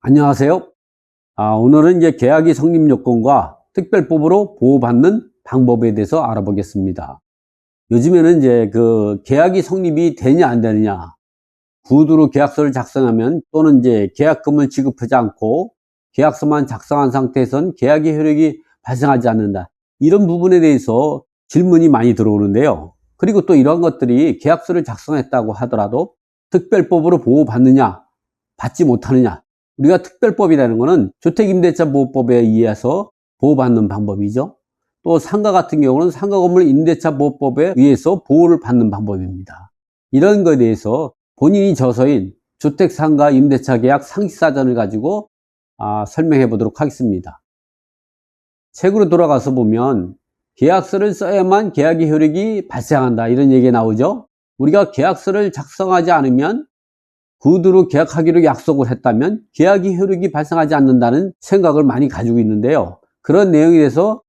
안녕하세요. 오늘은 이제 계약이 성립 요건과 특별법으로 보호받는 방법에 대해서 알아보겠습니다. 요즘에는 이제 계약이 성립이 되냐 안 되느냐, 구두로 계약서를 작성하면 또는 이제 계약금을 지급하지 않고 계약서만 작성한 상태에선 계약의 효력이 발생하지 않는다. 이런 부분에 대해서 질문이 많이 들어오는데요. 그리고 또 이러한 것들이 계약서를 작성했다고 하더라도 특별법으로 보호받느냐, 받지 못하느냐. 우리가 특별법이라는 것은 주택임대차보호법에 의해서 보호받는 방법이죠. 또 상가 같은 경우는 상가건물 임대차보호법에 의해서 보호를 받는 방법입니다. 이런 것에 대해서 본인이 저서인 주택상가 임대차 계약 상식사전을 가지고 설명해 보도록 하겠습니다. 책으로 돌아가서 보면 계약서를 써야만 계약의 효력이 발생한다, 이런 얘기가 나오죠. 우리가 계약서를 작성하지 않으면, 구두로 계약하기로 약속을 했다면 계약의 효력이 발생하지 않는다는 생각을 많이 가지고 있는데요. 그런 내용에 대해서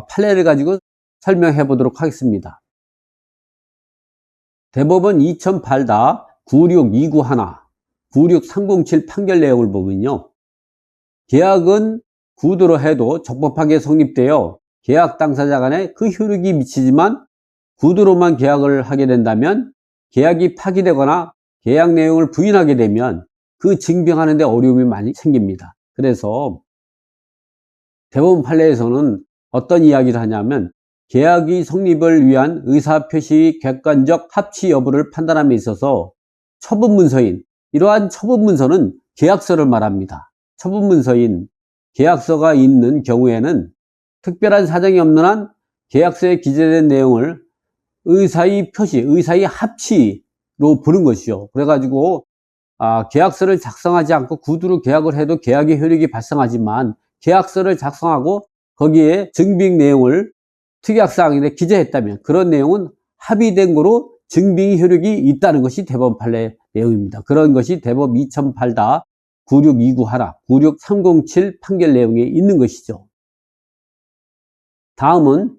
판례를 가지고 설명해 보도록 하겠습니다. 대법원 2008-96291, 96307 판결 내용을 보면요, 계약은 구두로 해도 적법하게 성립되어 계약 당사자 간에 그 효력이 미치지만, 구두로만 계약을 하게 된다면 계약이 파기되거나 계약 내용을 부인하게 되면 그 증빙하는 데 어려움이 많이 생깁니다. 그래서 대법원 판례에서는 어떤 이야기를 하냐면, 계약이 성립을 위한 의사표시 객관적 합치 여부를 판단함에 있어서 처분문서인, 이러한 처분문서는 계약서를 말합니다. 처분문서인 계약서가 있는 경우에는 특별한 사정이 없는 한 계약서에 기재된 내용을 의사의 표시, 의사의 합치로 보는 것이죠. 그래가지고 계약서를 작성하지 않고 구두로 계약을 해도 계약의 효력이 발생하지만, 계약서를 작성하고 거기에 증빙 내용을 특약사항에 기재했다면 그런 내용은 합의된 거로 증빙 효력이 있다는 것이 대법원 판례 내용입니다. 그런 것이 대법 2008-96291, 96307 판결 내용에 있는 것이죠. 다음은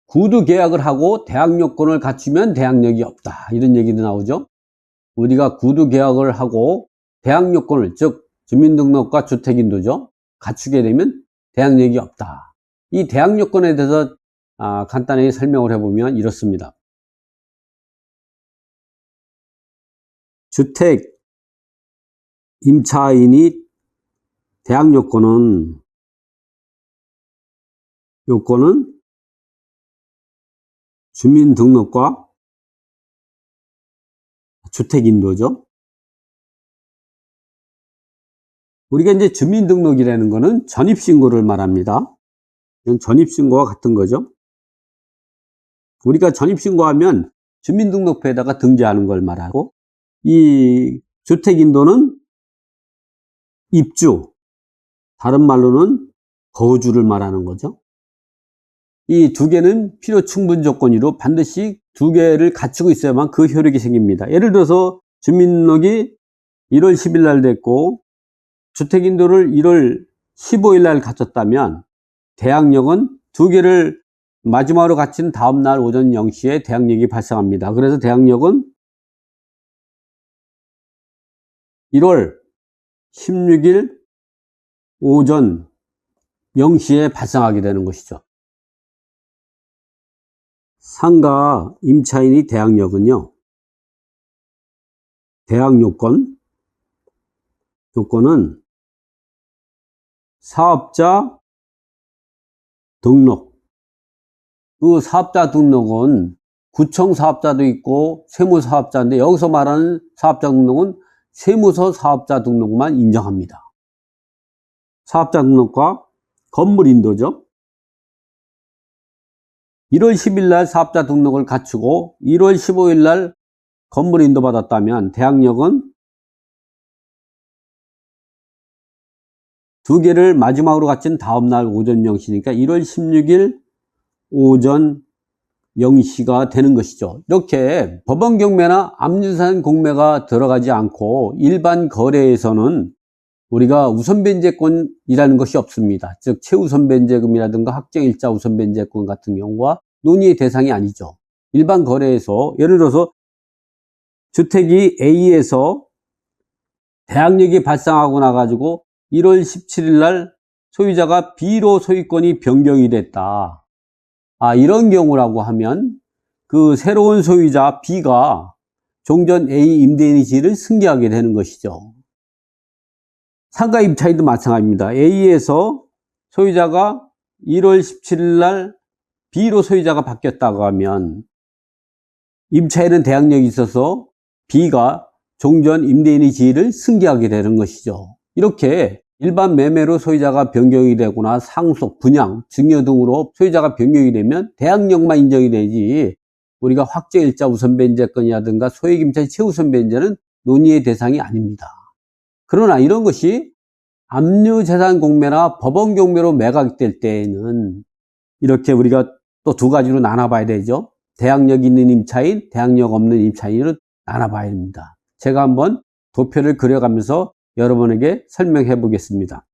구두 계약을 하고 대항 요건을 갖추면 대항력이 없다, 이런 얘기도 나오죠. 우리가 구두 계약을 하고 대항 요건을, 즉 주민등록과 주택인도죠, 갖추게 되면 대항력이 없다. 이 대항 요건에 대해서 간단히 설명을 해보면 이렇습니다. 주택 임차인이 대항 요건은 주민등록과 주택인도죠. 우리가 이제 주민등록이라는 것은 전입신고를 말합니다. 이건 전입신고와 같은 거죠. 우리가 전입신고하면 주민등록부에다가 등재하는 걸 말하고, 이 주택인도는 입주, 다른 말로는 거주를 말하는 거죠. 이 두 개는 필요 충분 조건으로 반드시 두 개를 갖추고 있어야만 그 효력이 생깁니다. 예를 들어서 주민등록이 1월 10일 날 됐고 주택인도를 1월 15일 날 갖췄다면 대항력은 두 개를 마지막으로 갖춘 다음날 오전 0시에 대항력이 발생합니다. 그래서 대항력은 1월 16일 오전 0시에 발생하게 되는 것이죠. 상가 임차인이 대항력은요, 대항 요건은 사업자 등록, 그 사업자 등록은 구청 사업자도 있고 세무 사업자인데, 여기서 말하는 사업자 등록은 세무서 사업자 등록만 인정합니다. 사업자 등록과 건물 인도죠. 1월 10일 날 사업자 등록을 갖추고 1월 15일 날 건물 인도받았다면 대항력은 두 개를 마지막으로 갖춘 다음날 오전 0시니까 1월 16일 오전 0시가 되는 것이죠. 이렇게 법원 경매나 압류산 공매가 들어가지 않고 일반 거래에서는 우리가 우선변제권이라는 것이 없습니다. 즉 최우선변제금이라든가 확정일자 우선변제권 같은 경우가 논의의 대상이 아니죠. 일반 거래에서 예를 들어서 주택이 A에서 대항력이 발생하고 나가지고 1월 17일 날 소유자가 B로 소유권이 변경이 됐다. 이런 경우라고 하면 그 새로운 소유자 B가 종전 A 임대인의지를 승계하게 되는 것이죠. 상가 임차인도 마찬가지입니다. A에서 소유자가 1월 17일 날 B로 소유자가 바뀌었다고 하면 임차인은 대항력이 있어서 B가 종전 임대인의 지위를 승계하게 되는 것이죠. 이렇게 일반 매매로 소유자가 변경이 되거나 상속, 분양, 증여 등으로 소유자가 변경이 되면 대항력만 인정이 되지 우리가 확정일자 우선변제권이라든가 소액임차인 최우선변제는 논의의 대상이 아닙니다. 그러나 이런 것이 압류재산 공매나 법원 경매로 매각될 때에는 이렇게 우리가 또 두 가지로 나눠봐야 되죠. 대항력 있는 임차인, 대항력 없는 임차인으로 나눠봐야 됩니다. 제가 한번 도표를 그려가면서 여러분에게 설명해 보겠습니다.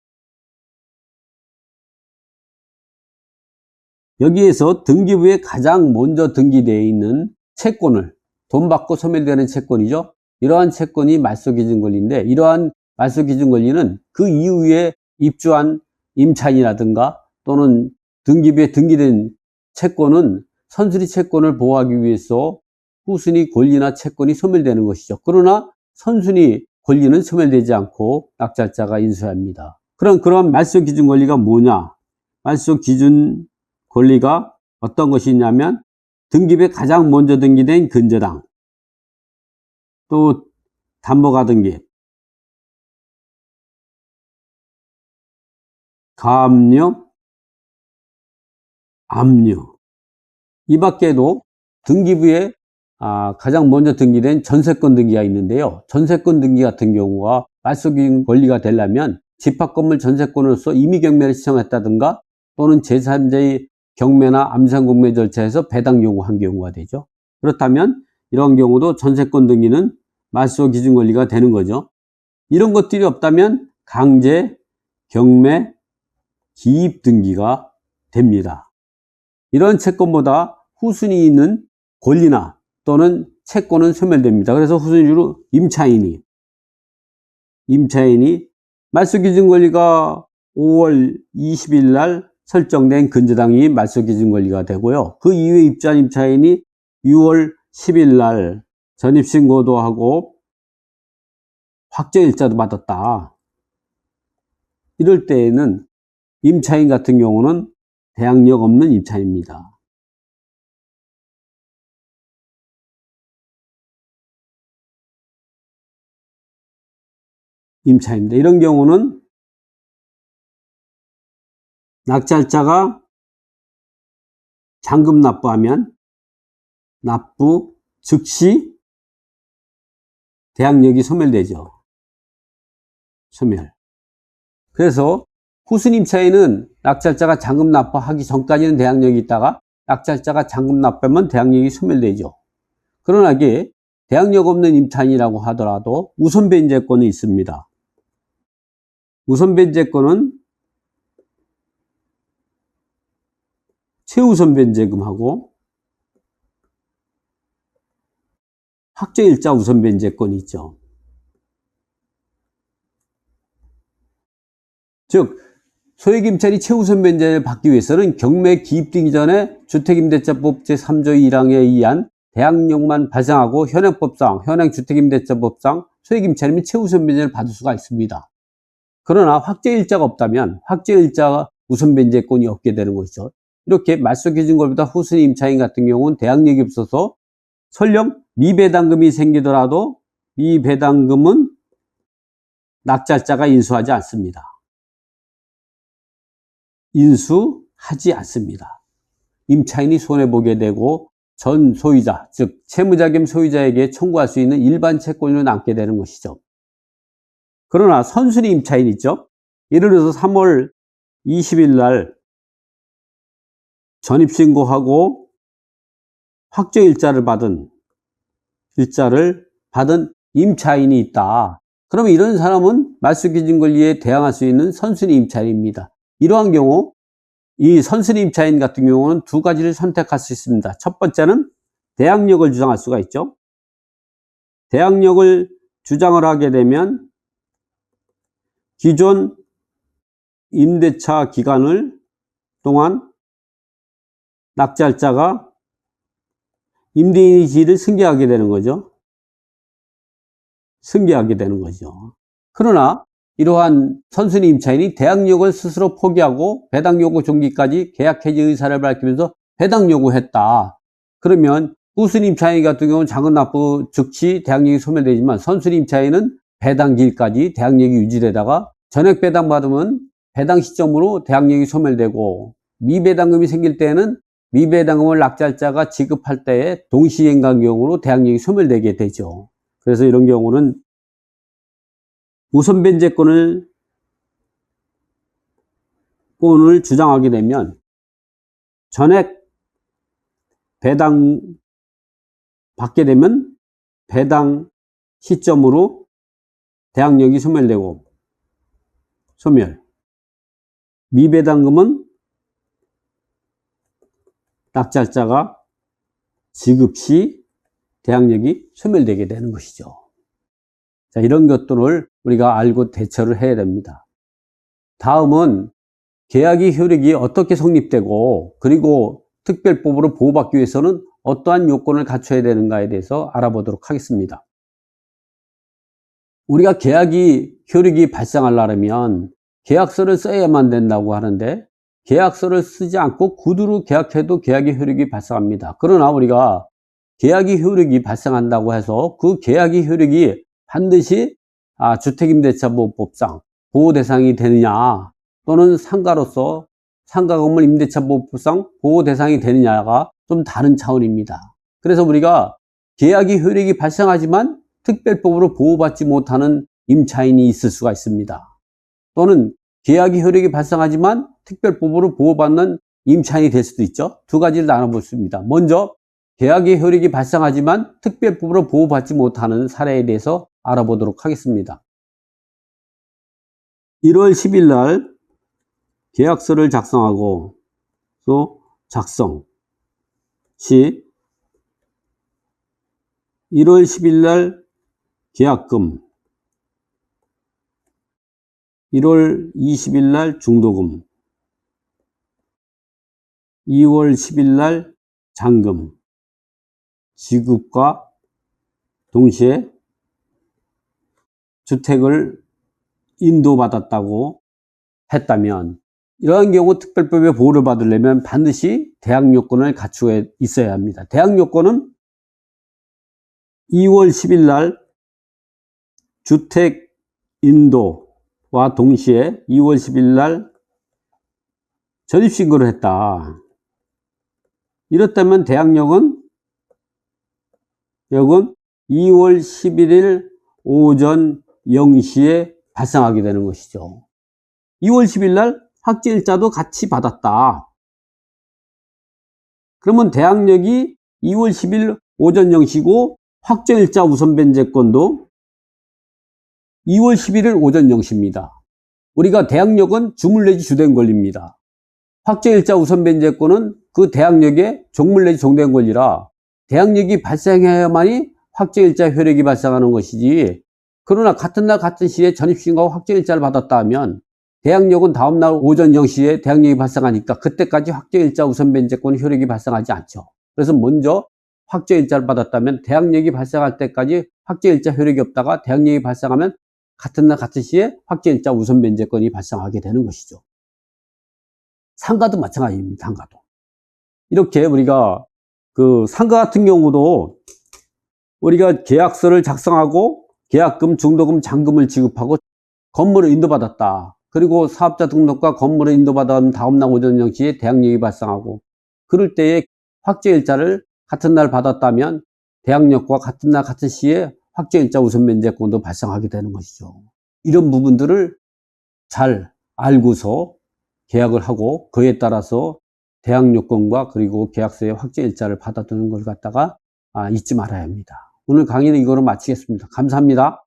여기에서 등기부에 가장 먼저 등기되어 있는 채권을 돈 받고 소멸되는 채권이죠. 이러한 채권이 말소기준권리인데 이러한 말소기준권리는 그 이후에 입주한 임차인이라든가 또는 등기부에 등기된 채권은 선순위 채권을 보호하기 위해서 후순위 권리나 채권이 소멸되는 것이죠. 그러나 선순위 권리는 소멸되지 않고 낙찰자가 인수해야 합니다. 그럼 말소기준 권리가 뭐냐? 말소기준 권리가 어떤 것이 있냐면 등기부에 가장 먼저 등기된 근저당, 또 담보가 등기, 가압류, 압류. 이 밖에도 등기부에 가장 먼저 등기된 전세권 등기가 있는데요. 전세권 등기 같은 경우가 말소기준 권리가 되려면 집합건물 전세권으로서 임의경매를 신청했다든가 또는 제3자의 경매나 암산공매 절차에서 배당 요구한 경우가 되죠. 그렇다면 이런 경우도 전세권 등기는 말소기준 권리가 되는 거죠. 이런 것들이 없다면 강제, 경매, 기입 등기가 됩니다. 이런 채권보다 후순위 있는 권리나 또는 채권은 소멸됩니다. 그래서 후순위로 임차인이 말소기준 권리가 5월 20일 날 설정된 근저당이 말소기준 권리가 되고요. 그 이후에 입주한 임차인이 6월 10일 날 전입신고도 하고 확정일자도 받았다. 이럴 때에는 임차인 같은 경우는 대항력 없는 임차인입니다. 이런 경우는 낙찰자가 잔금 납부하면 납부 즉시 대항력이 소멸되죠. 소멸. 그래서 후순 임차인은 낙찰자가 잔금 납부하기 전까지는 대항력이 있다가 낙찰자가 잔금 납부하면 대항력이 소멸되죠. 그러나 이게 대항력 없는 임차인이라고 하더라도 우선 변제권이 있습니다. 우선 변제권은 최우선 변제금하고 확정일자 우선 변제권이 있죠. 즉 소액임차인이 최우선 변제를 받기 위해서는 경매 기입 등기 전에 주택임대차법 제3조 1항에 의한 대항력만 발생하고 현행법상, 현행주택임대차법상 소액임차인이 최우선 변제를 받을 수가 있습니다. 그러나 확정일자가 없다면 확정일자 우선 변제권이 없게 되는 것이죠. 이렇게 말소기준권보다 후순위 임차인 같은 경우는 대항력이 없어서 설령 미배당금이 생기더라도 미배당금은 낙찰자가 인수하지 않습니다. 인수하지 않습니다. 임차인이 손해보게 되고 전 소유자, 즉 채무자 겸 소유자에게 청구할 수 있는 일반 채권으로 남게 되는 것이죠. 그러나 선순위 임차인 있죠. 예를 들어서 3월 20일 날 전입신고하고 확정일자를 받은 임차인이 있다. 그러면 이런 사람은 말소기준 권리에 대항할 수 있는 선순위 임차인입니다. 이러한 경우 이 선순위 임차인 같은 경우는 두 가지를 선택할 수 있습니다. 첫 번째는 대항력을 주장할 수가 있죠. 대항력을 주장을 하게 되면 기존 임대차 기간을 동안 낙찰자가 임대인의 지위를 승계하게 되는 거죠. 승계하게 되는 거죠. 그러나 이러한 선순위 임차인이 계약력을 스스로 포기하고 배당 요구 종기까지 계약 해지 의사를 밝히면서 배당 요구했다. 그러면 후순위 임차인 같은 경우는 작은 납부 즉시 계약력이 소멸되지만 선순위 임차인은 배당 기일까지 계약력이 유지되다가 전액 배당 받으면 배당 시점으로 계약력이 소멸되고 미배당금이 생길 때에는 미배당금을 낙찰자가 지급할 때에 동시행간 경우로 계약력이 소멸되게 되죠. 그래서 이런 경우는 우선 변제권을 주장하게 되면 전액 배당 받게 되면 배당 시점으로 계약력이 소멸되고 소멸. 미배당금은 낙찰자가 지급 시 계약력이 소멸되게 되는 것이죠. 자, 이런 것들을 우리가 알고 대처를 해야 됩니다. 다음은 계약이 효력이 어떻게 성립되고 그리고 특별법으로 보호받기 위해서는 어떠한 요건을 갖춰야 되는가에 대해서 알아보도록 하겠습니다. 우리가 계약이 효력이 발생하려면 계약서를 써야만 된다고 하는데 계약서를 쓰지 않고 구두로 계약해도 계약의 효력이 발생합니다. 그러나 우리가 계약이 효력이 발생한다고 해서 그 계약이 효력이 반드시 주택임대차보호법상 보호 대상이 되느냐 또는 상가로서 상가건물 임대차보호법상 보호 대상이 되느냐가 좀 다른 차원입니다. 그래서 우리가 계약이 효력이 발생하지만 특별법으로 보호받지 못하는 임차인이 있을 수가 있습니다. 또는 계약이 효력이 발생하지만 특별법으로 보호받는 임차인이 될 수도 있죠. 두 가지를 나눠보겠습니다. 먼저 계약의 효력이 발생하지만 특별법으로 보호받지 못하는 사례에 대해서 알아보도록 하겠습니다. 1월 10일 날 계약서를 작성하고 또 작성 시 1월 10일 날 계약금 1월 20일 날 중도금 2월 10일 날 잔금 지급과 동시에 주택을 인도받았다고 했다면 이러한 경우 특별법의 보호를 받으려면 반드시 대항 요건을 갖추어 있어야 합니다. 대항 요건은 2월 10일 날 주택 인도와 동시에 2월 10일 날 전입신고를 했다. 이렇다면 대항력은 2월 11일 오전 0시에 발생하게 되는 것이죠. 2월 10일 날 확정일자도 같이 받았다. 그러면 대항력이 2월 10일 오전 0시고 확정일자 우선 변제권도 2월 11일 오전 0시입니다. 우리가 대항력은 주물 내지 주된 권리입니다. 확정일자 우선 변제권은 그 대항력의 종물 내지 종된 권리라 대항력이 발생해야만이 확정일자 효력이 발생하는 것이지 그러나 같은 날 같은 시에 전입신고하고 확정일자를 받았다 하면 대항력은 다음날 오전 0시에 대항력이 발생하니까 그때까지 확정일자 우선 변제권 효력이 발생하지 않죠. 그래서 먼저 확정일자를 받았다면 대항력이 발생할 때까지 확정일자 효력이 없다가 대항력이 발생하면 같은 날 같은 시에 확정일자 우선 변제권이 발생하게 되는 것이죠. 상가도 마찬가지입니다. 상가도. 이렇게 우리가 상가 같은 경우도 우리가 계약서를 작성하고 계약금, 중도금, 잔금을 지급하고 건물을 인도받았다. 그리고 사업자 등록과 건물을 인도받은 다음날 오전 0시에 대항력이 발생하고 그럴 때에 확정일자를 같은 날 받았다면 대항력과 같은 날 같은 시에 확정일자 우선 변제권도 발생하게 되는 것이죠. 이런 부분들을 잘 알고서 계약을 하고 그에 따라서 대항요건과 그리고 계약서의 확정일자를 받아두는 걸 갖다가 잊지 말아야 합니다. 오늘 강의는 이거로 마치겠습니다. 감사합니다.